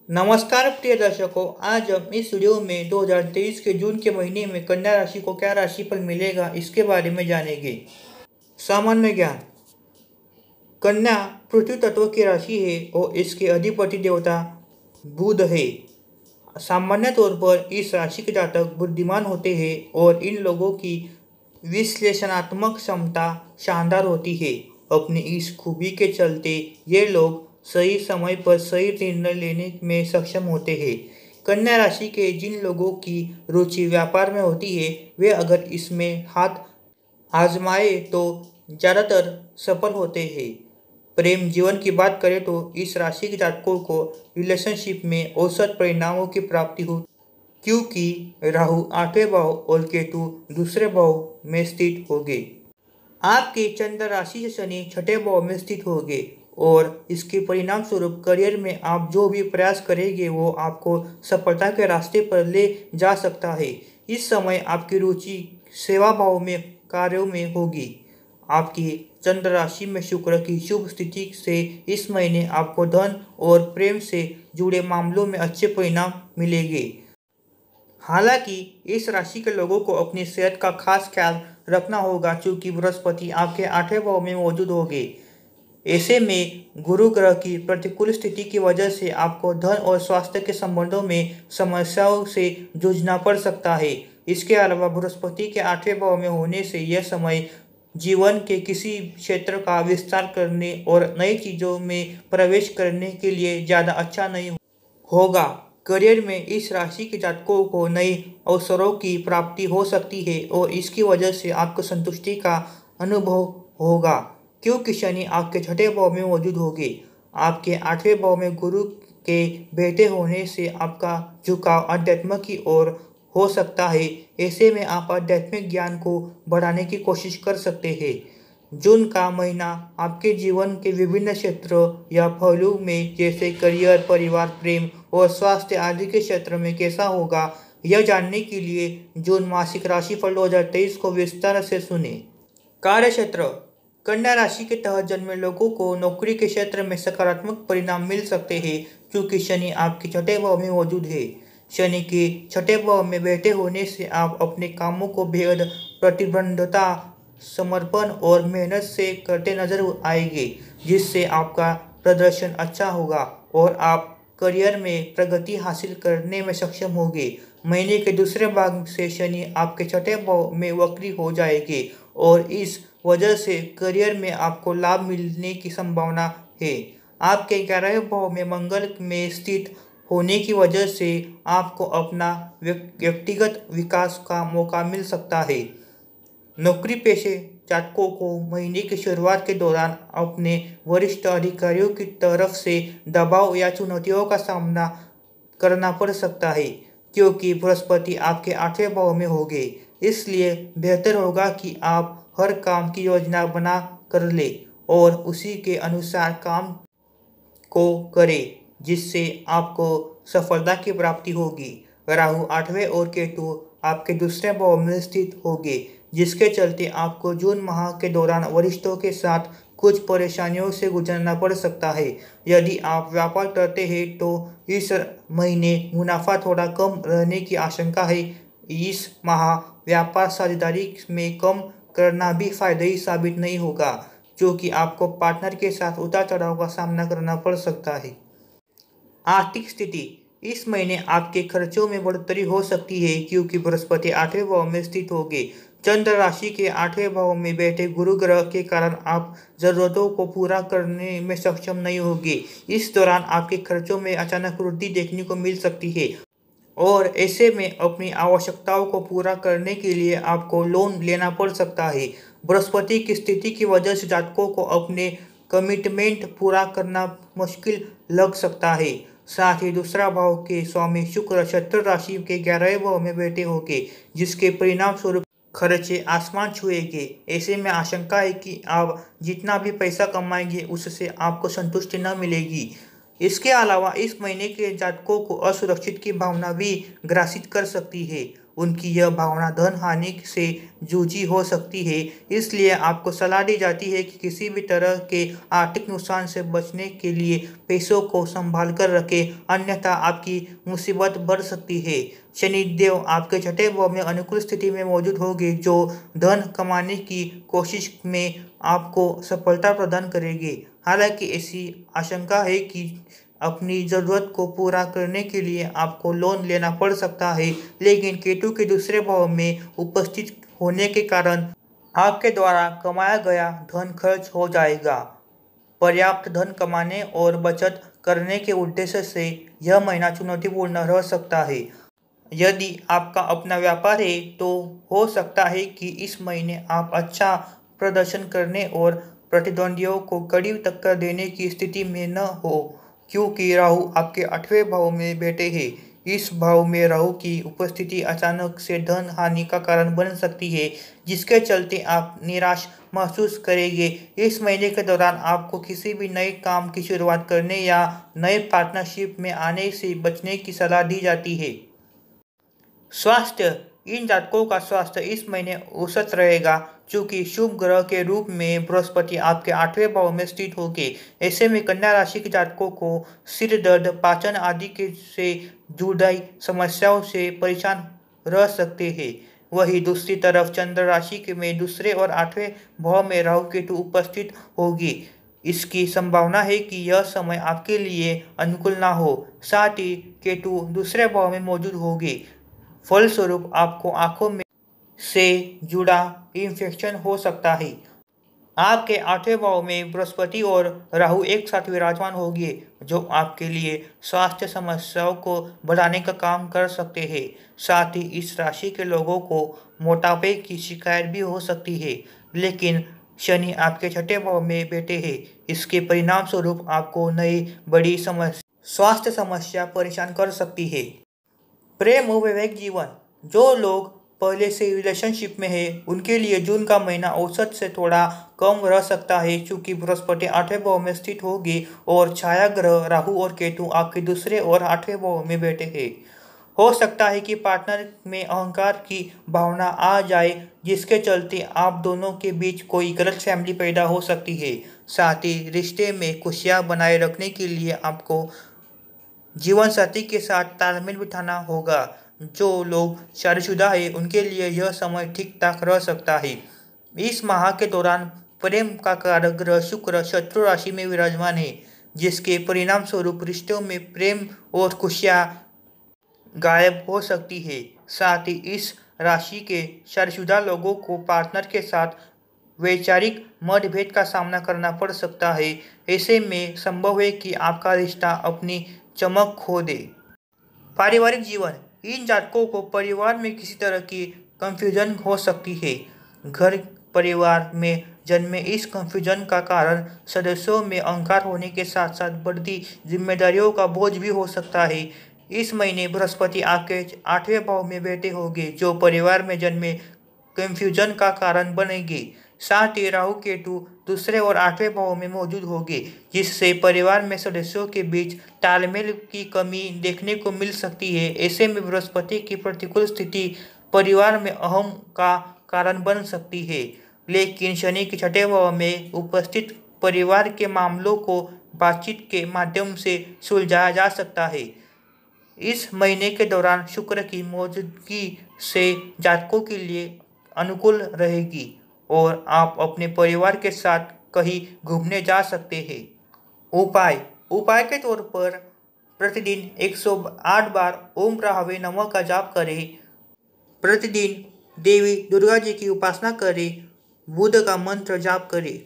नमस्कार प्रिय दर्शकों, आज हम इस वीडियो में 2023 के जून के महीने में कन्या राशि को क्या राशिफल मिलेगा इसके बारे में जानेंगे। सामान्य ज्ञान। कन्या पृथ्वी तत्व की राशि है और इसके अधिपति देवता बुध है। सामान्य तौर पर इस राशि के जातक बुद्धिमान होते हैं और इन लोगों की विश्लेषणात्मक क्षमता शानदार होती है। अपनी इस खूबी के चलते ये लोग सही समय पर सही निर्णय लेने में सक्षम होते हैं। कन्या राशि के जिन लोगों की रुचि व्यापार में होती है, वे अगर इसमें हाथ आजमाए तो ज़्यादातर सफल होते हैं। प्रेम जीवन की बात करें तो इस राशि के जातकों को रिलेशनशिप में औसत परिणामों की प्राप्ति हो, क्योंकि राहु 8वें भाव और केतु दूसरे भाव में स्थित होंगे। आपके चंद्र राशि से शनि 6ठे भाव में स्थित होंगे और इसके परिणाम स्वरूप करियर में आप जो भी प्रयास करेंगे वो आपको सफलता के रास्ते पर ले जा सकता है। इस समय आपकी रुचि सेवा भाव में कार्यों में होगी। आपकी चंद्र राशि में शुक्र की शुभ स्थिति से इस महीने आपको धन और प्रेम से जुड़े मामलों में अच्छे परिणाम मिलेंगे। हालांकि इस राशि के लोगों को अपनी सेहत का खास ख्याल रखना होगा, क्योंकि बृहस्पति आपके 8वें भाव में मौजूद होंगे। ऐसे में गुरु ग्रह की प्रतिकूल स्थिति की वजह से आपको धन और स्वास्थ्य के संबंधों में समस्याओं से जूझना पड़ सकता है। इसके अलावा बृहस्पति के 8वें भाव में होने से यह समय जीवन के किसी क्षेत्र का विस्तार करने और नई चीज़ों में प्रवेश करने के लिए ज़्यादा अच्छा नहीं होगा। करियर में इस राशि के जातकों को नए अवसरों की प्राप्ति हो सकती है और इसकी वजह से आपको संतुष्टि का अनुभव होगा, क्योंकि शनि आपके 6ठे भाव में मौजूद होंगे। आपके 8वें भाव में गुरु के बैठे होने से आपका झुकाव अध्यात्म की ओर हो सकता है। ऐसे में आप आध्यात्मिक ज्ञान को बढ़ाने की कोशिश कर सकते हैं। जून का महीना आपके जीवन के विभिन्न क्षेत्रों या पहलू में, जैसे करियर, परिवार, प्रेम और स्वास्थ्य आदि के क्षेत्र में कैसा होगा, यह जानने के लिए जून मासिक राशिफल 2023 को विस्तार से सुने। कार्य क्षेत्र। कन्या राशि के तहत जन्मे लोगों को नौकरी के क्षेत्र में सकारात्मक परिणाम मिल सकते हैं, क्योंकि शनि आपके 6ठे भाव में मौजूद है। शनि के 6ठे भाव में बैठे होने से आप अपने कामों को बेहद प्रतिबद्धता, समर्पण और मेहनत से करते नजर आएंगे, जिससे आपका प्रदर्शन अच्छा होगा और आप करियर में प्रगति हासिल करने में सक्षम होंगे। महीने के दूसरे भाग से शनि आपके 6ठे भाव में वक्री हो जाएंगे और इस वजह से करियर में आपको लाभ मिलने की संभावना है। आपके 11वें भाव में मंगल में स्थित होने की वजह से आपको अपना व्यक्तिगत विकास का मौका मिल सकता है। नौकरी पेशे जातकों को महीने की शुरुआत के दौरान अपने वरिष्ठ अधिकारियों की तरफ से दबाव या चुनौतियों का सामना करना पड़ सकता है, क्योंकि बृहस्पति आपके 8वें भाव में होंगे। इसलिए बेहतर होगा कि आप हर काम की योजना बना कर ले और उसी के अनुसार काम को करें, जिससे आपको सफलता की प्राप्ति होगी। राहु 8वें और केतु आपके दूसरे भाव में स्थित होंगे, जिसके चलते आपको जून माह के दौरान वरिष्ठों के साथ कुछ परेशानियों से गुजरना पड़ सकता है। यदि आप व्यापार करते हैं तो इस महीने मुनाफा थोड़ा कम रहने की आशंका है। इस माह व्यापार साझेदारी में कम करना भी फायदेमंद साबित नहीं होगा, क्योंकि आपको पार्टनर के साथ उतार चढ़ाव का सामना करना पड़ सकता है। आर्थिक स्थिति। इस महीने आपके खर्चों में बढ़ोतरी हो सकती है, क्योंकि बृहस्पति 8वें भाव में स्थित होंगे। चंद्र राशि के 8वें भाव में बैठे गुरु ग्रह के कारण आप जरूरतों को पूरा करने में सक्षम नहीं होंगे। इस दौरान आपके खर्चों में अचानक वृद्धि देखने को मिल सकती है और ऐसे में अपनी आवश्यकताओं को पूरा करने के लिए आपको लोन लेना पड़ सकता है। बृहस्पति की स्थिति की वजह से जातकों को अपने कमिटमेंट पूरा करना मुश्किल लग सकता है। साथ ही दूसरा भाव के स्वामी शुक्र शत्रु राशि के 11वें भाव में बैठे होंगे, जिसके परिणाम स्वरूप खर्चे आसमान छुएंगे। ऐसे में आशंका है कि आप जितना भी पैसा कमाएंगे उससे आपको संतुष्टि न मिलेगी। इसके अलावा इस महीने के जातकों को असुरक्षित की भावना भी ग्रासित कर सकती है। उनकी यह भावना धन हानि से जूझी हो सकती है। इसलिए आपको सलाह दी जाती है कि किसी भी तरह के आर्थिक नुकसान से बचने के लिए पैसों को संभाल कर रखें, अन्यथा आपकी मुसीबत बढ़ सकती है। शनिदेव आपके छठे भाव में अनुकूल स्थिति में मौजूद होंगे, जो धन कमाने की कोशिश में आपको सफलता प्रदान करेंगे। हालांकि ऐसी आशंका है कि अपनी ज़रूरत को पूरा करने के लिए आपको लोन लेना पड़ सकता है, लेकिन केतु के दूसरे भाव में उपस्थित होने के कारण आपके द्वारा कमाया गया धन खर्च हो जाएगा। पर्याप्त धन कमाने और बचत करने के उद्देश्य से यह महीना चुनौतीपूर्ण रह सकता है। यदि आपका अपना व्यापार है तो हो सकता है कि इस महीने आप अच्छा प्रदर्शन करने और प्रतिद्वंदियों को कड़ी टक्कर देने की स्थिति में न हो, क्योंकि राहु आपके 8वें भाव में बैठे हैं। इस भाव में राहु की उपस्थिति अचानक से धन हानि का कारण बन सकती है, जिसके चलते आप निराश महसूस करेंगे। इस महीने के दौरान आपको किसी भी नए काम की शुरुआत करने या नए पार्टनरशिप में आने से बचने की सलाह दी जाती है। स्वास्थ्य, इन जातकों का स्वास्थ्य इस महीने औसत रहेगा, चूंकि शुभ ग्रह के रूप में बृहस्पति आपके 8वें भाव में स्थित होंगे। ऐसे में कन्या राशि के जातकों को सिर दर्द, पाचन आदि के से जुड़ी समस्याओं से परेशान रह सकते हैं। वहीं दूसरी तरफ चंद्र राशि के में दूसरे और 8वें भाव में राहु केतु उपस्थित होगी। इसकी संभावना है कि यह समय आपके लिए अनुकूल ना हो। साथ ही केतु दूसरे भाव में मौजूद होंगे, फलस्वरूप आपको आंखों में से जुड़ा इन्फेक्शन हो सकता है। आपके 8वें भाव में बृहस्पति और राहु एक साथ विराजमान होंगे, जो आपके लिए स्वास्थ्य समस्याओं को बढ़ाने का काम कर सकते हैं। साथ ही इस राशि के लोगों को मोटापे की शिकायत भी हो सकती है, लेकिन शनि आपके छठे भाव में बैठे हैं। इसके परिणाम स्वरूप आपको नई बड़ी स्वास्थ्य समस्या परेशान कर सकती है। प्रेम और वैवाहिक जीवन, जो लोग पहले से रिलेशनशिप में है उनके लिए जून का महीना औसत से थोड़ा कम रह सकता है, क्योंकि बृहस्पति 8वें भाव में स्थित होगी और छाया ग्रह राहु और केतु आपके दूसरे और 8वें भाव में बैठे हैं। हो सकता है कि पार्टनर में अहंकार की भावना आ जाए, जिसके चलते आप दोनों के बीच कोई गलतफहमी पैदा हो सकती है। साथ ही रिश्ते में खुशियां बनाए रखने के लिए आपको जीवन साथी के साथ तालमेल बिठाना होगा। जो लोग शादीशुदा है उनके लिए यह समय ठीक ठाक रह सकता है। इस माह के दौरान प्रेम का कारक ग्रह शुक्र शत्रु राशि में विराजमान है, जिसके परिणाम स्वरूप रिश्तों में प्रेम और खुशियां गायब हो सकती है। साथ ही इस राशि के शादीशुदा लोगों को पार्टनर के साथ वैचारिक मतभेद का सामना करना पड़ सकता है। ऐसे में संभव है कि आपका रिश्ता अपनी चमक खो दे। पारिवारिक जीवन, इन जातकों को परिवार में किसी तरह की कंफ्यूजन हो सकती है। घर परिवार में जन्मे इस कंफ्यूजन का कारण सदस्यों में अहंकार होने के साथ साथ बढ़ती जिम्मेदारियों का बोझ भी हो सकता है। इस महीने बृहस्पति आपके 8वें भाव में बैठे होंगे, जो परिवार में जन्मे कंफ्यूजन का कारण बनेंगे। साथ ही राहु केतु दूसरे और 8वें भाव में मौजूद होंगे, जिससे परिवार में सदस्यों के बीच तालमेल की कमी देखने को मिल सकती है। ऐसे में बृहस्पति की प्रतिकूल स्थिति परिवार में अहम का कारण बन सकती है, लेकिन शनि के छठे भाव में उपस्थित परिवार के मामलों को बातचीत के माध्यम से सुलझाया जा सकता है। इस महीने के दौरान शुक्र की मौजूदगी से जातकों के लिए अनुकूल रहेगी और आप अपने परिवार के साथ कहीं घूमने जा सकते हैं। उपाय के तौर पर प्रतिदिन 108 बार ओम ब्राह्वे नमः का जाप करें। प्रतिदिन देवी दुर्गा जी की उपासना करें। बुध का मंत्र जाप करें।